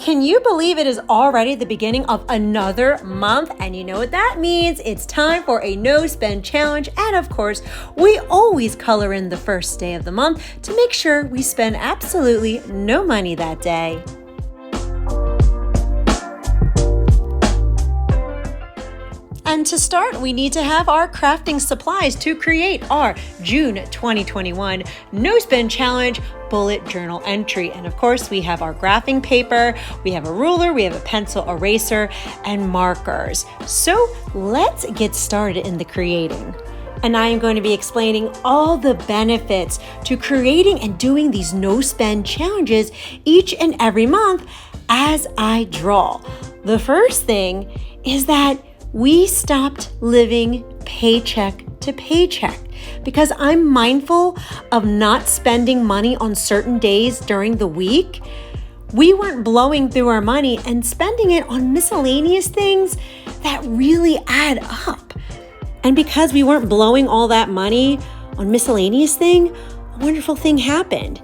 can you believe it is already the beginning of another month? And you know what that means? It's time for a no spend challenge. And of course, we always color in the first day of the month to make sure we spend absolutely no money that day. And to start, we need to have our crafting supplies to create our June 2021 No Spend Challenge bullet journal entry. And of course, we have our graphing paper, we have a ruler, we have a pencil eraser, and markers. So let's get started in the creating. And I am going to be explaining all the benefits to creating and doing these no spend challenges each and every month as I draw. The first thing is that we stopped living paycheck to paycheck because I'm mindful of not spending money on certain days during the week. We weren't blowing through our money and spending it on miscellaneous things that really add up. And because we weren't blowing all that money on miscellaneous thing, a wonderful thing happened.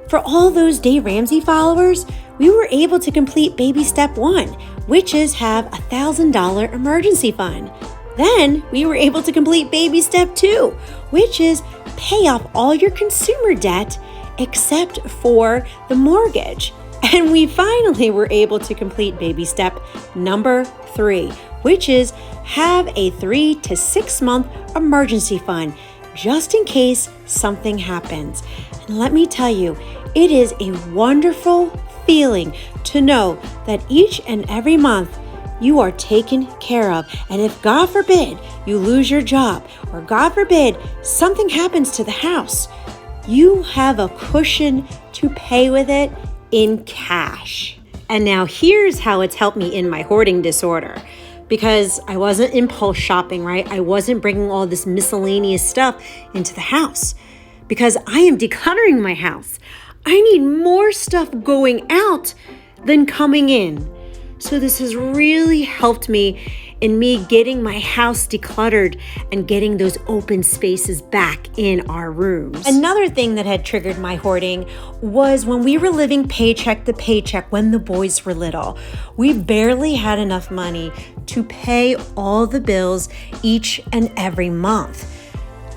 For all those Dave Ramsey followers, we were able to complete baby step 1, which is have a $1,000 emergency fund. Then we were able to complete baby step 2, which is pay off all your consumer debt except for the mortgage. And we finally were able to complete baby step number 3, which is have a 3 to 6 month emergency fund just in case something happens. And let me tell you, it is a wonderful feeling to know that each and every month you are taken care of. And if God forbid you lose your job, or God forbid something happens to the house, you have a cushion to pay with it in cash. And now here's how it's helped me in my hoarding disorder. Because I wasn't impulse shopping, right? I wasn't bringing all this miscellaneous stuff into the house. Because I am decluttering my house. I need more stuff going out than coming in. So this has really helped me in me getting my house decluttered and getting those open spaces back in our rooms. Another thing that had triggered my hoarding was when we were living paycheck to paycheck when the boys were little. We barely had enough money to pay all the bills each and every month.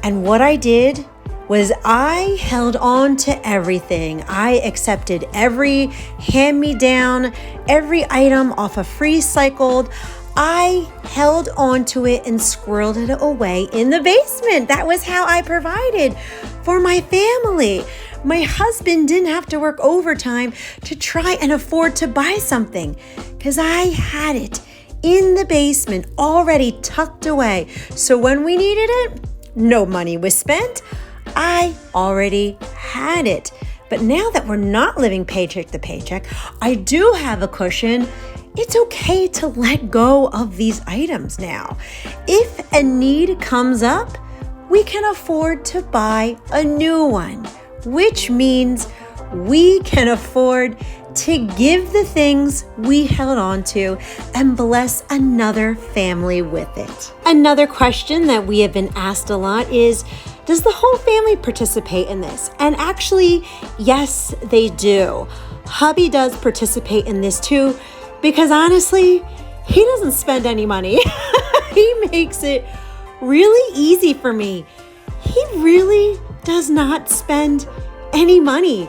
And what I did was I held on to everything. I accepted every hand-me-down, every item off of free cycled. I held on to it and squirreled it away in the basement. That was how I provided for my family. My husband didn't have to work overtime to try and afford to buy something because I had it in the basement already tucked away. So when we needed it, no money was spent. I already had it. But now that we're not living paycheck to paycheck, I do have a cushion. It's okay to let go of these items now. If a need comes up, we can afford to buy a new one, which means we can afford to give the things we held on to and bless another family with it. Another question that we have been asked a lot is, does the whole family participate in this? And actually, yes, they do. Hubby does participate in this too, because honestly, he doesn't spend any money. He makes it really easy for me. He really does not spend any money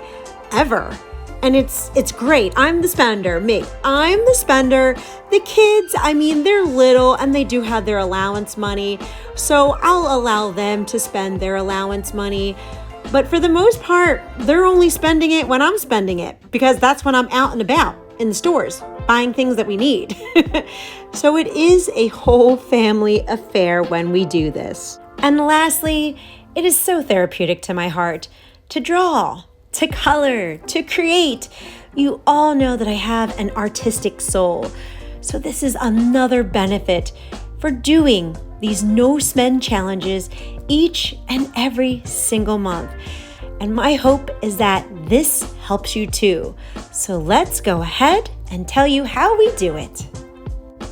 ever. And it's great. I'm the spender, me. I'm the spender. The kids, they're little and they do have their allowance money. So I'll allow them to spend their allowance money. But for the most part, they're only spending it when I'm spending it because that's when I'm out and about in the stores buying things that we need. So it is a whole family affair when we do this. And lastly, it is so therapeutic to my heart to draw, to color, to create. You all know that I have an artistic soul. So this is another benefit for doing these no spend challenges each and every single month. And my hope is that this helps you too. So let's go ahead and tell you how we do it.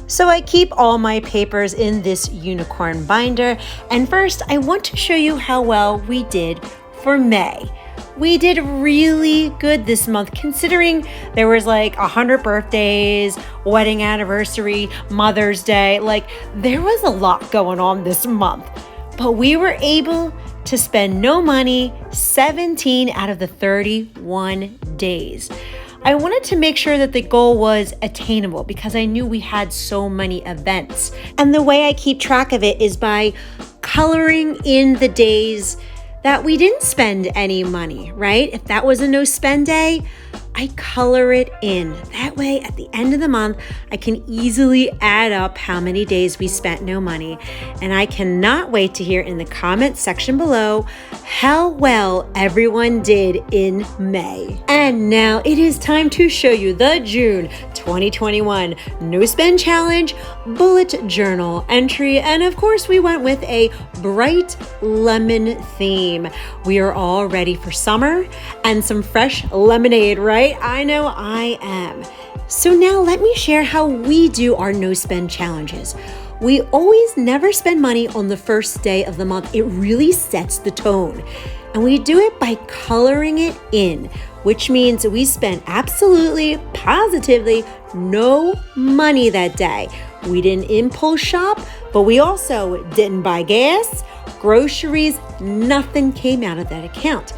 So I keep all my papers in this unicorn binder. And first, I want to show you how well we did for May. We did really good this month considering there was like 100 birthdays, wedding anniversary, Mother's Day. Like there was a lot going on this month, but we were able to spend no money 17 out of the 31 days. I wanted to make sure that the goal was attainable because I knew we had so many events. And the way I keep track of it is by coloring in the days that we didn't spend any money, right? If that was a no spend day, I color it in. That way, at the end of the month, I can easily add up how many days we spent no money. And I cannot wait to hear in the comment section below how well everyone did in May. And now it is time to show you the June 2021 No Spend Challenge bullet journal entry. And of course, we went with a bright lemon theme. We are all ready for summer and some fresh lemonade, right? I know I am. So now let me share how we do our no spend challenges. We always never spend money on the first day of the month. It really sets the tone. And we do it by coloring it in, which means we spend absolutely, positively no money that day. We didn't impulse shop, but we also didn't buy gas, groceries, nothing came out of that account.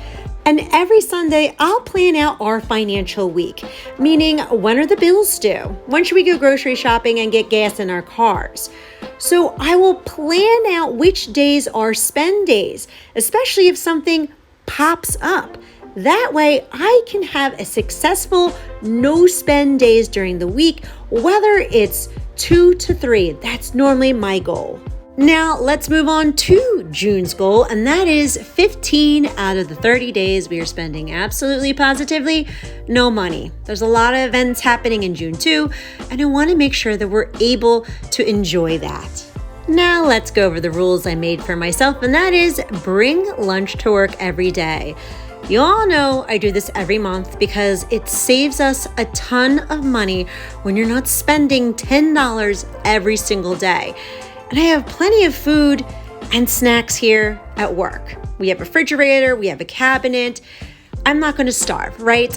And every Sunday, I'll plan out our financial week, meaning when are the bills due? When should we go grocery shopping and get gas in our cars? So I will plan out which days are spend days, especially if something pops up. That way I can have a successful no spend days during the week, whether it's 2 to 3. That's normally my goal. Now let's move on to June's goal, and that is 15 out of the 30 days we are spending absolutely positively no money. There's a lot of events happening in June too, and I want to make sure that we're able to enjoy that. Now let's go over the rules I made for myself, and that is bring lunch to work every day. You all know I do this every month because it saves us a ton of money when you're not spending $10 every single day. And I have plenty of food and snacks here at work. We have a refrigerator, we have a cabinet. I'm not going to starve, right?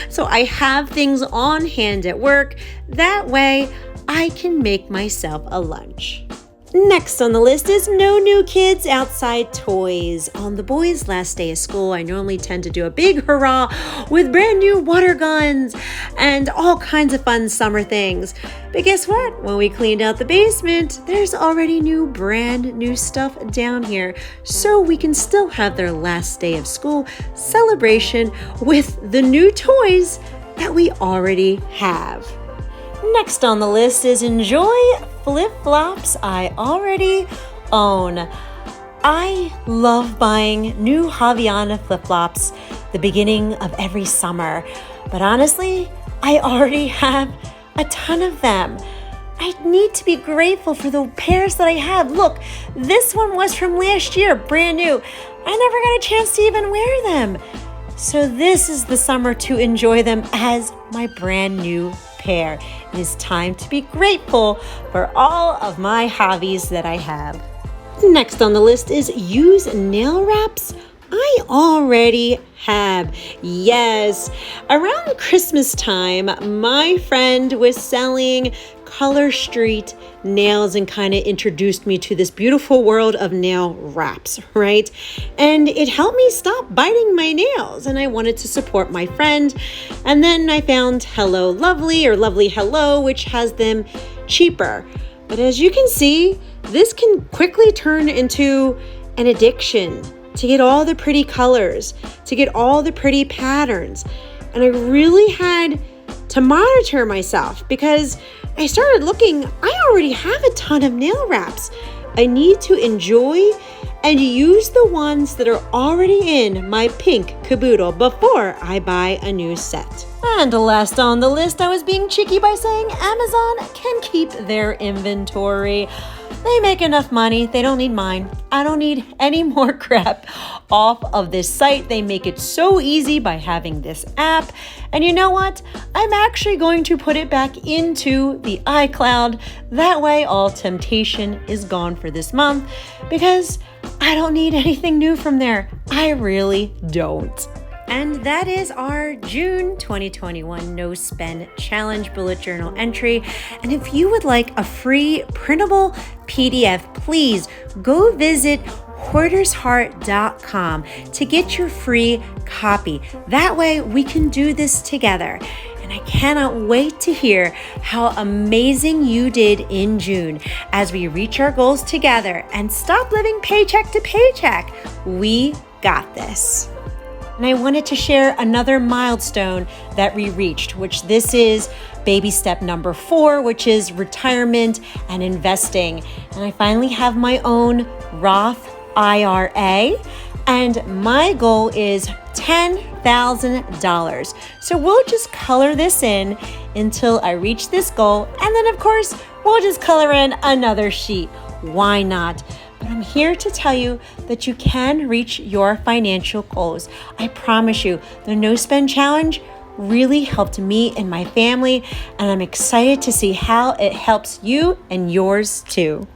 So I have things on hand at work. That way I can make myself a lunch. Next on the list is no new kids outside toys. On the boys' last day of school, I normally tend to do a big hurrah with brand new water guns and all kinds of fun summer things. But guess what? When we cleaned out the basement, there's already brand new stuff down here. So we can still have their last day of school celebration with the new toys that we already have. Next on the list is enjoy flip-flops I already own. I love buying new Havaiana flip-flops the beginning of every summer, but honestly, I already have a ton of them. I need to be grateful for the pairs that I have. Look, this one was from last year, brand new. I never got a chance to even wear them. So this is the summer to enjoy them as my brand new pair. It is time to be grateful for all of my hobbies that I have. Next on the list is use nail wraps I already have. Yes, around Christmas time, my friend was selling Color Street nails and kind of introduced me to this beautiful world of nail wraps, right? And it helped me stop biting my nails, and I wanted to support my friend. And then I found Hello Lovely or Lovely Hello, which has them cheaper. But as you can see, this can quickly turn into an addiction to get all the pretty colors, to get all the pretty patterns. And I really had to monitor myself because I started looking, I already have a ton of nail wraps. I need to enjoy and use the ones that are already in my pink caboodle before I buy a new set. And last on the list, I was being cheeky by saying Amazon can keep their inventory. They make enough money. They don't need mine. I don't need any more crap off of this site. They make it so easy by having this app. And you know what? I'm actually going to put it back into the iCloud. That way, all temptation is gone for this month because I don't need anything new from there. I really don't. And that is our June 2021 No Spend Challenge bullet journal entry. And if you would like a free printable PDF, please go visit hoardersheart.com to get your free copy. That way we can do this together. And I cannot wait to hear how amazing you did in June as we reach our goals together and stop living paycheck to paycheck. We got this. And I wanted to share another milestone that we reached, which this is baby step number 4, which is retirement and investing. And I finally have my own Roth IRA, and my goal is $10,000. So we'll just color this in until I reach this goal. And then of course, we'll just color in another sheet. Why not? But I'm here to tell you that you can reach your financial goals. I promise you, the No Spend Challenge really helped me and my family, and I'm excited to see how it helps you and yours too.